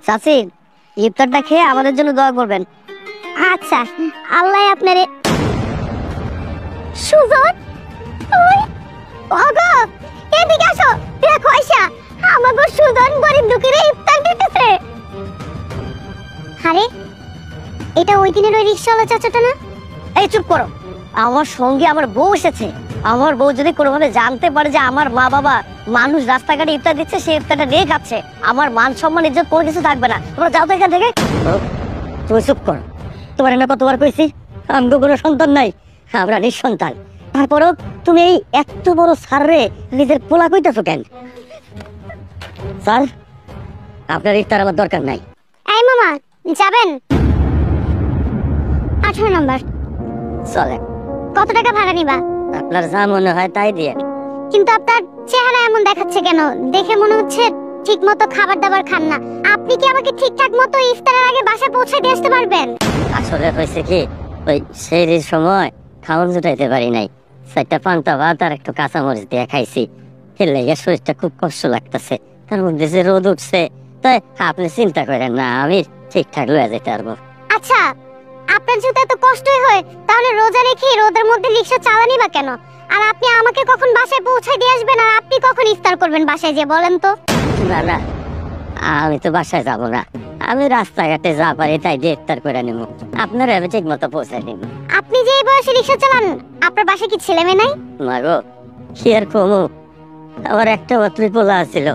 চাচি, ইফতারটা খেয়ে আমাদের জন্য দোয়া করবেন। আচ্ছা, আল্লাহ আপনারে। সুজন, তুই ওগো এদিকে আসো। দেখো আয়শা, আমাগো সুজন গরিব দুঃখীরে ইফতার দিতেছে। আরে এটা ওই দিনের ওই রিকশাওয়ালা চাচাটা না? এই চুপ করো, আমার সঙ্গে আমার বউ এসেছে। আমার বউ যদি কোনোভাবে জানতে পারে যে আমার মা বাবা মানুষ রাস্তাঘাটে ইফতার দিচ্ছে, সে ইফতারটা নিয়ে খাচ্ছে, আমার মান সম্মান ইজ্জত কোনো কিছু থাকবে না। তোমরা যাও তো এখান থেকে। তুমি চুপ করো, তোমার না কতবার কইছি আমগো কোনো সন্তান নাই, আমরা নিঃসন্তান। তারপরও তুমি এই এত বড় স্যাররে নিজের পোলা কইতেছো কেন? স্যার, আপনার ইফতার আমার দরকার নাই। এই মামা যাবেন? 18 নম্বর। চলে। কত টাকা ভাড়া নিবা? আপনার যা মনে হয় তাই দিয়ে। কিন্তু আপনার চেহারা এমন দেখাচ্ছে কেন? দেখে মনে হচ্ছে ঠিক মতো খাবার দাবার খান না। আপনি কি আমাকে ঠিকঠাক মতো ইফতারের আগে বাসায় পৌঁছে দিয়ে আসতে পারবেন? আসলে হয়েছে কি, ওই সেই সময় খাওয়ান জুটাইতে পারি নাই। 4টা পান্তা ভাত আর একটু কাঁচামরিচ দিয়ে খাইছি। এর লেগে শরীরটা খুব কষ্ট লাগতেছে। তার মধ্যে যে রোদ উঠছে, তাই আপনি চিন্তা করেন না, আমি ঠিকঠাক লয়ে যেতে পারবো। আচ্ছা, আপনার যদি এত কষ্টই হয় তাহলে রোজা রেখে রোদের মধ্যে রিকশা চালানি বা কেন? আর আপনি আমাকে কখন বাসায় পৌঁছে দিয়ে আসবেন আর আপনি কখন ইফতার করবেন বাসায় যে, বলেন তো? না না, আমি তো বাসায় যাব না, আমি রাস্তাঘাটে যা পারি তাই দিয়ে ইফতার করে নেব। আপনারা আমি ঠিক মতো পৌঁছে দিব। আপনি যে এই বয়সে রিকশা চালান, আপনার বাসায় কি ছেলে মেয়ে নাই? মাগো, কি আর কমু, আমার একটা মাত্র পোলা ছিল।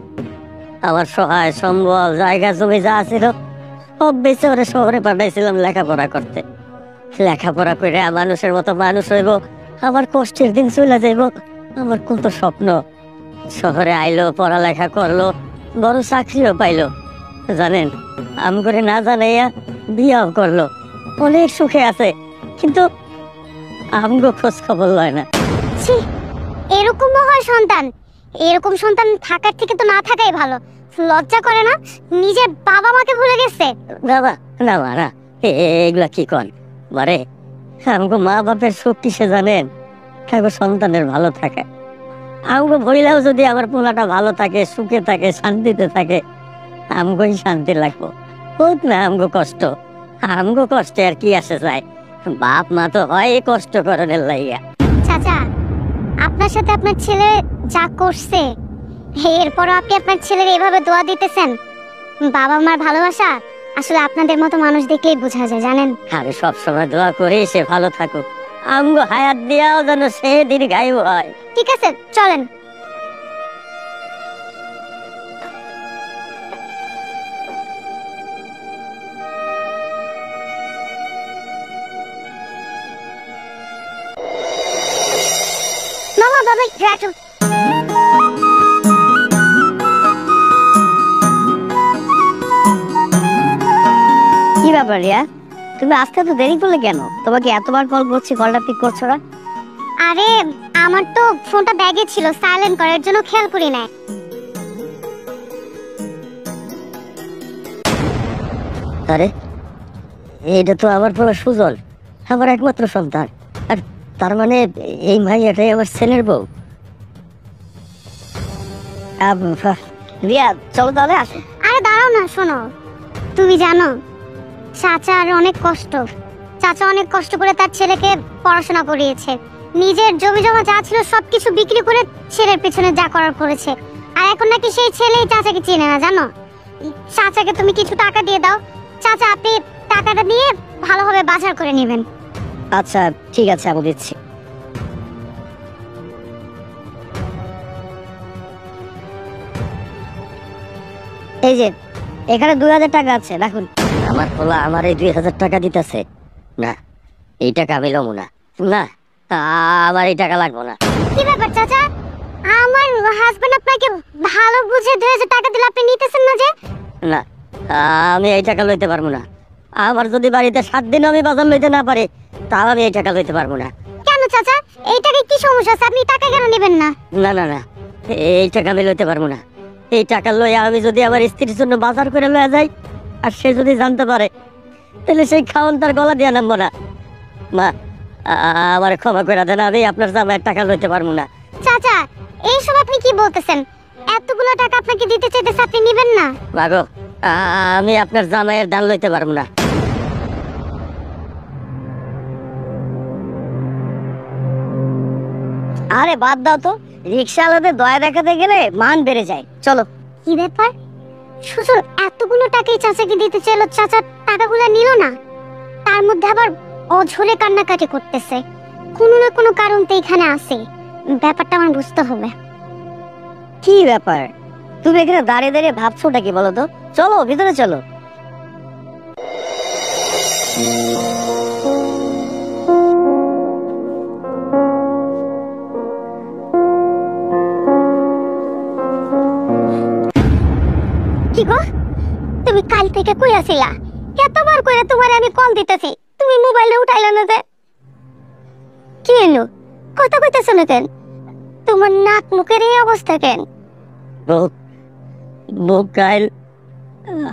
আমার সহায় সম্বল জায়গা জমি যা ছিল সব বেঁচে ওরা শহরে পাঠাইছিলাম লেখাপড়া করতে। লেখাপড়া করে মানুষের মতো মানুষ হইব, আমার কষ্টের দিন চলে যাইব। আমার কত স্বপ্ন, শহরে আইলো, পড়ালেখা করলো, বড় চাকরিও পাইলো। জানেন, আম করে না জানাইয়া বিয়াও করলো, অনেক সুখে আছে। কিন্তু আমগো খোঁজ খবর লয় না। ছি, এরকমও হয় সন্তান? এরকম সন্তান থাকার থেকে তো না থাকাই ভালো। লজ্জা করে না? নিজের বাবা মাকে ভুলে গেছে। বাবা না না, এগুলা কি কন মারে? আমগো মা বাপের সুখ কিসে জানেন? থাকো সন্তানের ভালো থাকে। আমগো ভরিলেও যদি আমার পোলাটা ভালো থাকে, সুখে থাকে, শান্তিতে থাকে, আমগোই শান্তি লাগবো। হোক না আমগো কষ্ট, আমগো কষ্টে আর কি আসে যায়? বাপ মা তো হয় কষ্ট করণের লাইয়া। চাচা, আপনার সাথে আপনার ছেলে যা করছে, এরপরও আপনি আপনার ছেলের এভাবে দোয়া দিতেছেন। বাবা মার ভালোবাসা আসলে আপনাদের মতো মানুষ দেখলেই বোঝা যায়, জানেন? আমি সবসময় দোয়া করি সে ভালো থাকুক, আমগো হায়াত দিয়াও যেন সে দীর্ঘায়ু হয়। ঠিক আছে, চলেন। মামা বাবা রাজু, কি ব্যাপার রিয়া, তুমি আজকে তো দেরি করলে কেন? তোমাকে এতবার কল করছি, কলটা পিক করছো না। আরে আমার তো ফোনটা ব্যাগে ছিল, সাইলেন্ট করার জন্য খেয়াল করি না। আরে এটা তো আমার পোলা সুজন, আমার একমাত্র সন্তান। আর তার মানে এই মাইয়াটাই আমার ছেলের বউ। রিয়া চলো তাহলে আসো। আরে দাঁড়াও না, শোনো, তুমি জানো চাচার অনেক কষ্ট। চাচা অনেক কষ্ট করে তার ছেলেকে পড়াশোনা করিয়েছে, নিজের জমি জমা যা ছিল সবকিছু বিক্রি করে ছেলের পেছনে যা করার করেছে। আর এখন নাকি সেই ছেলেই চাচাকে চেনে না, জানো? চাচাকে তুমি কিছু টাকা দিয়ে দাও, চাচা আপনি টাকাটা নিয়ে ভালোভাবে বাজার করে নেবেন। আচ্ছা ঠিক আছে, আমি দিচ্ছি। এই যে এখানে 2000 টাকা আছে, রাখুন। আমার পোলা আমার এই 2000 টাকা দিতেছে না, এই টাকা আমি লমু না। না, আমার এই টাকা লাগবো না। কি ব্যাপার চাচা, আমার হাজবেন্ড আপনাকে ভালো বুঝে 2000 টাকা দিলে আপনি নিতেছেন না যে? না, আমি এই টাকা লইতে পারবো না। আমার যদি বাড়িতে 7 দিন আমি বাজার লইতে না পারি, তাও আমি এই টাকা লইতে পারবো না। কেন চাচা, এই টাকায় কি সমস্যা আছে? আপনি টাকা কেন নেবেন না? না না না, এই টাকা আমি লইতে পারবো না। এই টাকা লইয়া আমি যদি আমার স্ত্রীর জন্য বাজার করে লইয়া যাই, আর সে যদি জানতে পারে, তাহলে সেই খাওয়ান তার গলা দিয়া নামবো না। মা, আমার ক্ষমা করে দেন, আমি আপনার জামাইয়ের টাকা লইতে পারবো না। চাচা এইসব আপনি কি বলতেছেন? এতগুলো টাকা আপনাকে দিতে চাইতেছে, আপনি নেবেন না? মাগো, আমি আপনার জামাইয়ের দান লইতে পারবো না। আরে বাদ দাও তো, রিক্সাওয়ালাদের দয়া দেখাতে গেলে মান বেড়ে যায়। চলো। কি ব্যাপার? সুজন এতগুলো টাকাই চাচাকে দিতে চাইলো, চাচা টাকাগুলো নিল না। তার মধ্যে আবার অঝরে কান্নাকাটি করতেছে। কোনো না কোনো কারণ তো এখানে আছে। ব্যাপারটা আমার বুঝতে হবে। কি ব্যাপার? তুমি এখানে দাঁড়িয়ে দাঁড়িয়ে ভাবছোটা কি বলো তো? চলো ভিতরে চলো। কি গো, তুমি কাল থেকে কই আছিলা? এতবার কইরা তোমারে আমি কল দিতেছি, তুমি মোবাইলে উঠাইলা না যে? কি হলো, কথা কইতেছ না কেন? তোমার নাক মুখের এই অবস্থা কেন? বউ কাল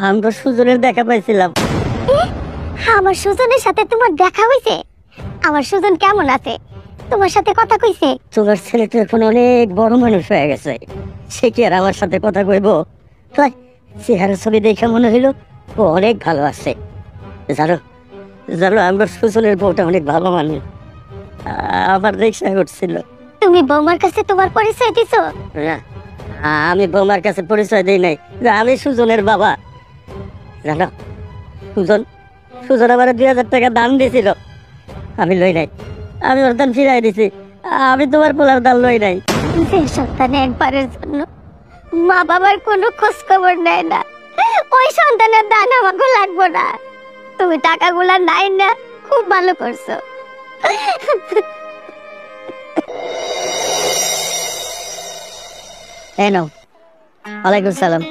আমরা সুজনের দেখা পাইছিলাম। আমার সুজনের সাথে তোমার দেখা হইছে? আমার সুজন কেমন আছে? তোমার সাথে কথা কইছে? তোমার ছেলে তো এখন অনেক বড় মানুষ হয়ে গেছে, সে কি আর আমার সাথে কথা কইবো? তাই চেহারা ছবি দেখে মনে হইলো ও অনেক ভালো আছে। জানো জানো আমরা সুজনের বউটা অনেক ভালো মানুষ। আমার রিক্সা করছিল। তুমি বৌমার কাছে তোমার পরিচয় দিছো? না, আমি বৌমার কাছে পরিচয় দিই নাই যে আমি সুজনের বাবা। জানো সুজন আমার 2000 টাকা দাম দিয়েছিল, আমি লই নাই। আমি ওর দাম ফিরাই দিছি। আমি তোমার পোলার দাম লই নাই। যে সন্তান একবারের জন্য মা বাবার কোনো খোঁজ খবর নেয় না, ওই সন্তানের দান আমাকে লাগবো না। তুমি টাকাগুলা নাই না, খুব ভালো করছো। এই নাও। ওয়ালাইকুম সালাম।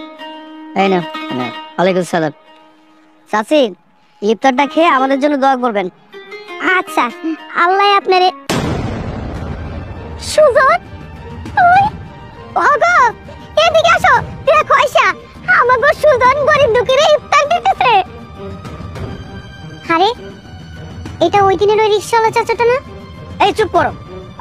এই নাও। ওয়ালাইকুম সালাম। চাচি, ইফতারটা খেয়ে আমাদের জন্য দোয়া করবেন। আচ্ছা, আল্লাহ আপনারে। সুজন, তুই? ওগো, এদিকে আসো। দেখো আয়শা, আমাগো সুজন গরিব দুঃখীরে ইফতার দিতেছে। আরে, এটা ওই দিনের ওই রিকশাওয়ালা চাচাটা না? এই চুপ করো।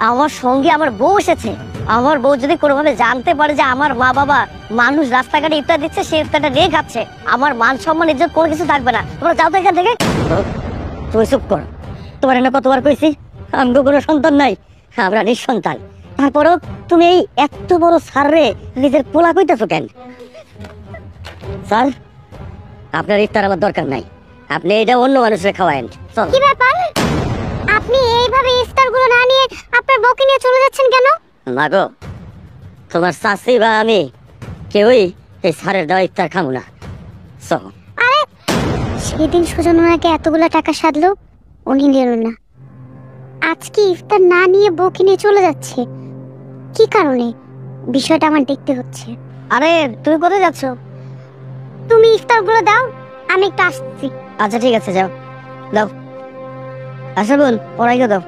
আমার সঙ্গে আমার বউ এসেছে। আমার বউ যদি কোনোভাবে জানতে পারে যে আমার মা বাবা মানুষ রাস্তাঘাটে ইফতার দিচ্ছে, সে ইফতারটা নিয়ে খাচ্ছে, আমার মান সম্মান ইজ্জত কোনো কিছু থাকবে না। তোমরা যাও তো এখান থেকে। তুই চুপ কর। তোমার এনে কতবার কইছি আমগো কোনো সন্তান নাই, আমরা নিঃসন্তান। তারপরও তুমি এই এত বড় স্যাররে নিজের পোলা কইতেছো কেন? স্যার, আপনার ইফতার আমার দরকার নাই, আপনি এটা অন্য মানুষের খাওয়ায়েন। চল। কি ব্যাপার? আপনি এইভাবে ইফতারগুলো না নিয়ে আপনার বউকে নিয়ে চলে যাচ্ছেন কেন? না গো, তোমার চাচি বা আমি কেউই এই স্যারের দেওয়া ইফতার খাবো না। চল। আরে, সেদিন সুজন ওনাকে এতগুলো টাকা সাধলো, উনি নিল না। আজকে ইফতার না নিয়ে বউকে নিয়ে চলে যাচ্ছে, কি কারণে? বিষয়টা আমার দেখতে হচ্ছে। আরে তুমি কোথায় যাচ্ছ? তুমি ইফতারগুলো দাও, আমি একটু আসছি। আচ্ছা ঠিক আছে, যাও দাও। আচ্ছা বোন, পড়াইকে দাও।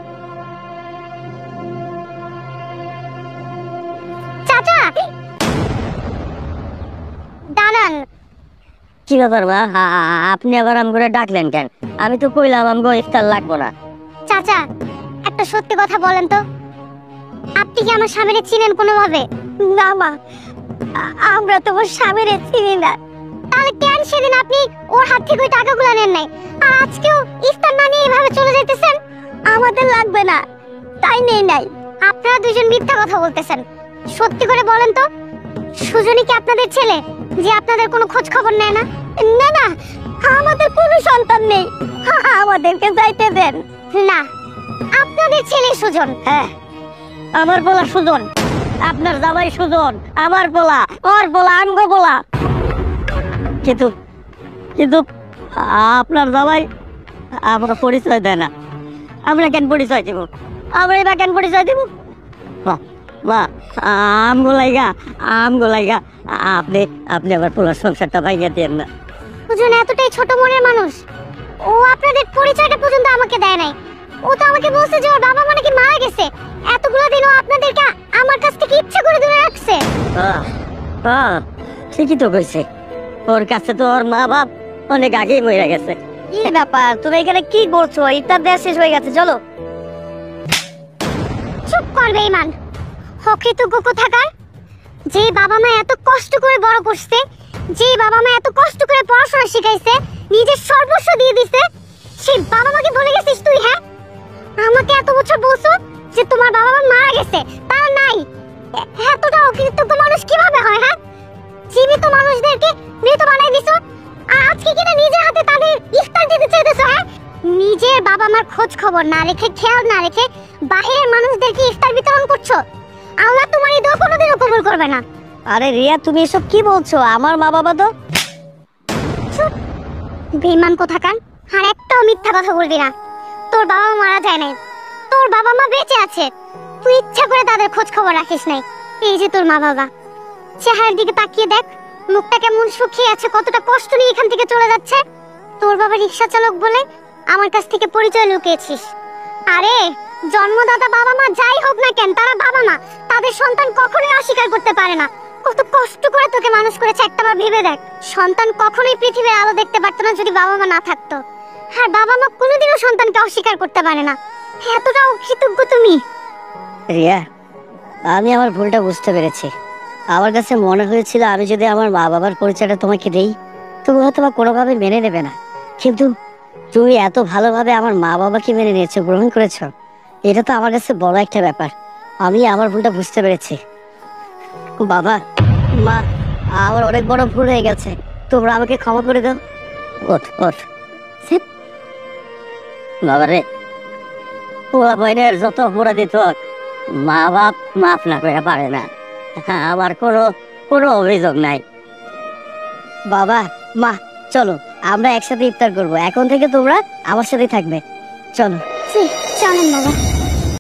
চাচা, দাঁড়ান। কি ব্যাপার মা, আপনি আবার আমগরে ডাকলেন কেন? আমি তো কইলাম আমগো ইফতার লাগবো না। চাচা, একটা সত্যি কথা বলেন তো, আপনি কি আমার স্বামীরে চিনেন কোনোভাবে? না মা, আমরা তোমার স্বামীরে চিনি না। তাহলে কেন সেদিন আপনি ওর হাত থেকে ওই টাকাগুলো নেন নাই, আর আজকেও ইফতার না নিয়ে এভাবে চলে যাইতেছেন? আমাদের লাগবে না তাই নেই নাই। আপনারা দুজন মিথ্যা কথা বলতেছেন। সত্যি করে বলেন তো, সুজনী কি আপনাদের ছেলে যে আপনাদের কোনো খোঁজ খবর নেয় না? না না, আমাদের কোনো সন্তান নেই, আমাদেরকে যাইতে দেন। না, আপনাদের ছেলে সুজন। হ্যাঁ, আমার পোলা সুজন, আপনার জামাই সুজন, আমার পোলা, ওর পোলা, আমগো পোলা। কিন্তু কিন্তু আপনার জামাই আমরা পরিচয় দেয় না। আমরা কেন পরিচয় দিব? আমরা এবার কেন পরিচয় দিব? বাহ, আমগো লাইগা আপনি আপনি আবার পোলার সংসারটা ভাইয়া দেন না। সুজন এতটাই ছোট মনের মানুষ, ও আপনাদের পরিচয়টা পর্যন্ত আমাকে দেয় নাই। ও তো আমাকে বলছে যে ওর বাবা মা নাকি মারা গেছে। এতগুলো দিন ও আপনাদেরকে আমার কাছ থেকে ইচ্ছা করে দূরে রাখছে। ঠিকই তো কইছে, ওর কাছে তো ওর মা বাপ অনেক আগেই মরে গেছে। কি ব্যাপার, তুমি এখানে কি করছো? ইফতার দেওয়া শেষ হয়ে গেছে, চলো। চুপ করবে ইমান, অকৃতজ্ঞ কোথাকার। যে বাবা মা এত কষ্ট করে বড় করছে, যে বাবা মা এত কষ্ট করে পড়াশোনা শিখাইছে, নিজের সর্বস্ব দিয়ে দিছে, সেই বাবা মাকে ভুলে গেছিস তুই? হ্যাঁ, আমাকে এত বছর বলছো যে তোমার বাবা মা মারা গেছে, তাও নাই। এতটা অকৃতজ্ঞ মানুষ কিভাবে হয়? হ্যাঁ, জীবিত মানুষদেরকে মৃত বানাই দিছো, আর আজকে কিনা নিজের হাতে তাদের ইফতার দিতে চাইতেছো। হ্যাঁ, নিজের বাবা মার খোঁজ খবর না রেখে, খেয়াল না রেখে বাহিরের মানুষদেরকে ইফতার বিতরণ করছো। আল্লাহ তোমার এই দোয়া কোনোদিনও কবুল করবে না। আরে রিয়া, তুমি এসব কি বলছো? আমার মা বাবা তো বেঈমান কোথাকার, আর একটাও মিথ্যা কথা বলবি না। তোর বাবা মা মারা যায় নাই, তোর বাবা মা বেঁচে আছে, তুই ইচ্ছা করে তাদের খোঁজ খবর রাখিস নাই। এই যে তোর মা বাবা, চেহারার দিকে তাকিয়ে দেখ, মুখটা কেমন শুকিয়ে আছে, কতটা কষ্ট নিয়ে এখান থেকে চলে যাচ্ছে। তোর বাবা রিকশা চালক বলে আমার কাছ থেকে পরিচয় লুকিয়েছিস। আরে জন্মদাতা বাবা মা যাই হোক না কেন, তারা বাবা মা, তাদের সন্তান কখনোই অস্বীকার করতে পারে না। কত কষ্ট করে তোকে মানুষ করেছে, একটাবার ভেবে দেখ। সন্তান কখনোই পৃথিবীর আলো দেখতে পারতো না যদি বাবা মা না থাকতো। আর বাবা মা কোনোদিনও সন্তানকে অস্বীকার করতে পারে না। এতটা অকৃতজ্ঞ তুমি। রিয়া, আমি আমার ভুলটা বুঝতে পেরেছি। আমার কাছে মনে হয়েছিল আমি যদি আমার মা বাবার পরিচয়টা তোমাকে দেই, তুমি হয়তো বা কোনোভাবে মেনে নেবে না, কিন্তু তুমি এত ভালোভাবে আমার মা বাবাকে মেনে নিয়েছো, গ্রহণ করেছো। এটা তো আমার কাছে বড় একটা ব্যাপার। আমি আমার ভুলটা বুঝতে পেরেছি। বাবা মা, আমার অনেক বড় ভুল হয়ে গেছে, তোমরা আমাকে ক্ষমা করে দাও। ওঠ ওঠ। বাবা রে, পোলা বইনের যত অপরাধী তো মা বাপ মাফ না করে পারে না। আমার কোনো কোনো অভিযোগ নাই। বাবা মা, চলো আমরা একসাথে ইফতার করবো। এখন থেকে তোমরা আমার সাথেই থাকবে, চলো। চলেন বাবা।